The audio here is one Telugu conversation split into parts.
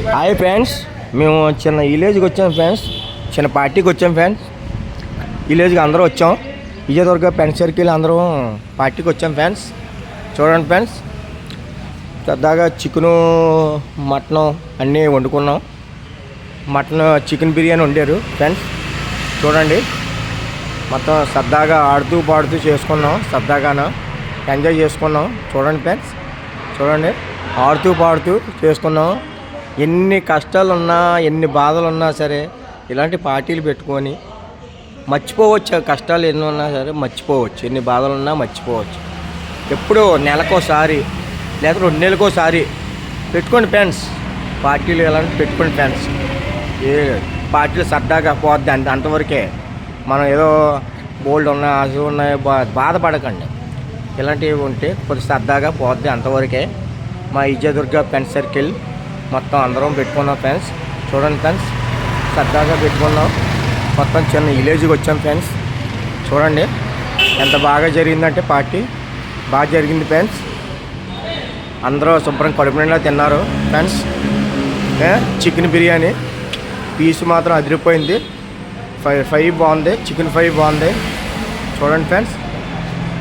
హాయ్ ఫ్రెండ్స్, మేము చిన్న విలేజ్కి వచ్చాం ఫ్రెండ్స్. చిన్న పార్టీకి వచ్చాం ఫ్రెండ్స్. విలేజ్కి అందరూ వచ్చాం. విజయదుర్గ పెన్ సర్కిల్ అందరూ పార్టీకి వచ్చాం ఫ్రెండ్స్. చూడండి ఫ్రెండ్స్, సరదాగా చికెను మటను అన్నీ వండుకున్నాం. మటన్ చికెన్ బిర్యానీ వండారు ఫ్రెండ్స్. చూడండి, మొత్తం సరదాగా ఆడుతూ పాడుతూ చేసుకున్నాం. సరదాగాను ఎంజాయ్ చేసుకున్నాం. చూడండి ఫ్రెండ్స్, చూడండి, ఆడుతూ పాడుతూ చేసుకున్నాం. ఎన్ని కష్టాలున్నా ఎన్ని బాధలున్నా సరే ఇలాంటి పార్టీలు పెట్టుకొని మర్చిపోవచ్చు. కష్టాలు ఎన్ని ఉన్నా సరే మర్చిపోవచ్చు. ఎన్ని బాధలున్నా మర్చిపోవచ్చు. ఎప్పుడో నెలకోసారి లేదా 2 నెలలకోసారి పెట్టుకోండి ఫ్రెండ్స్. పార్టీలు ఇలాంటి పెట్టుకోండి ఫ్రెండ్స్. ఏ పార్టీలు సరదాగా పోద్ది అంతవరకే. మనం ఏదో బోల్డ్ ఉన్నాయి అసలు ఉన్నాయి బాధపడకండి. ఇలాంటివి ఉంటే కొద్ది సరదాగా పోద్ది అంతవరకే. మా విజయదుర్గ పెన్ సర్కిల్ మొత్తం అందరం పెట్టుకున్నాం ఫ్రెండ్స్. చూడండి ఫ్రెండ్స్, సరదాగా పెట్టుకున్నాం. మొత్తం చిన్న విలేజ్కి వచ్చాం ఫ్రెండ్స్. చూడండి ఎంత బాగా జరిగిందంటే పార్టీ బాగా జరిగింది ఫ్రెండ్స్. అందరూ శుభ్రం కడుపు నిండా తిన్నారు ఫ్రెండ్స్. చికెన్ బిర్యానీ పీస్ మాత్రం అదిరిపోయింది. ఫ్రై బాగుంది, చికెన్ ఫ్రై బాగుంది. చూడండి ఫ్రెండ్స్,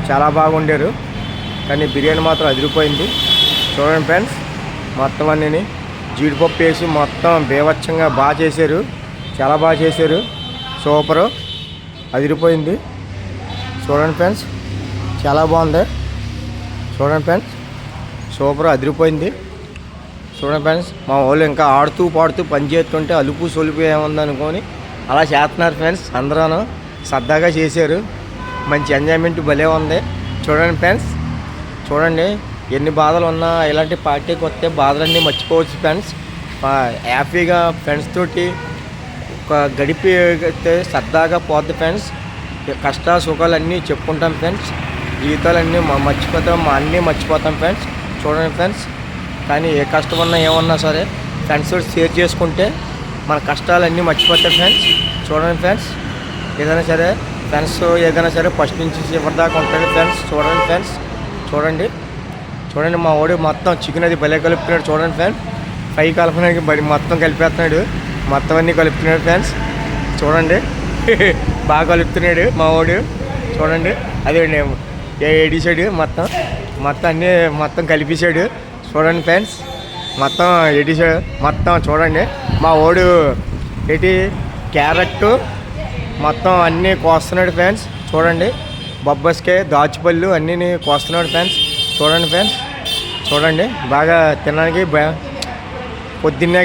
చాలా బాగుండారు. కానీ బిర్యానీ మాత్రం అదిరిపోయింది. చూడండి ఫ్రెండ్స్, మొత్తం అన్నీ జీడిపప్పు వేసి మొత్తం బేవచ్చంగా బాగా చేశారు. చాలా బాగా చేశారు. సూపరు, అదిరిపోయింది. చూడండి ఫ్రెండ్స్, చాలా బాగుంది. చూడండి ఫ్రెండ్స్, సూపర్, అదిరిపోయింది. చూడండి ఫ్రెండ్స్, మా వాళ్ళు ఇంకా ఆడుతూ పాడుతూ పని చేస్తుంటే అలుపు సొలుపు ఏముందనుకొని అలా చేస్తున్నారు ఫ్రెండ్స్. అందరూ సరదాగా చేశారు. మంచి ఎంజాయ్మెంట్ భలే ఉంది. చూడండి ఫ్రెండ్స్, చూడండి, ఎన్ని బాధలు ఉన్నా ఇలాంటి పార్టీకి వస్తే బాధలన్నీ మర్చిపోవచ్చు ఫ్రెండ్స్. హ్యాపీగా ఫ్రెండ్స్ తోటి ఒక గడిపితే సరదాగా పోద్ది ఫ్రెండ్స్. కష్ట సుఖాలు అన్నీ చెప్పుకుంటాం ఫ్రెండ్స్. జీవితాలన్నీ మర్చిపోతాం, అన్నీ మర్చిపోతాం ఫ్రెండ్స్. చూడండి ఫ్రెండ్స్, కానీ ఏ కష్టం ఉన్నా ఏమన్నా సరే ఫ్రెండ్స్ తోటి షేర్ చేసుకుంటే మన కష్టాలన్నీ మర్చిపోతాయి ఫ్రెండ్స్. చూడండి ఫ్రెండ్స్, ఏదైనా సరే ఫ్రెండ్స్ ఏదైనా సరే ఫస్ట్ నుంచి చివరి దాకా ఉంటుంది ఫ్రెండ్స్. చూడండి ఫ్రెండ్స్, చూడండి, చూడండి, మా వాడు మొత్తం చికెన్ అది భలే కలుపుతున్నాడు. చూడండి ఫ్రెండ్స్, ఫ్రై కలపడానికి మొత్తం కలిపేస్తున్నాడు. మొత్తం అన్నీ కలుపుతున్నాడు ఫ్రెండ్స్. చూడండి, బాగా కలుపుతున్నాడు మా వాడు. చూడండి, అదే ఏడిసాడు మొత్తం అన్నీ మొత్తం కలిపేశాడు. చూడండి ఫ్రెండ్స్, మొత్తం ఎడిసాడు మొత్తం. చూడండి, మా వాడు క్యారెట్ మొత్తం అన్నీ కోస్తున్నాడు ఫ్రెండ్స్. చూడండి, బొబ్బస్కాయ దాచిపళ్ళు అన్నీ కోస్తున్నాడు ఫ్రెండ్స్. చూడండి ఫ్రెండ్స్, చూడండి, బాగా తినడానికి పొద్దున్నే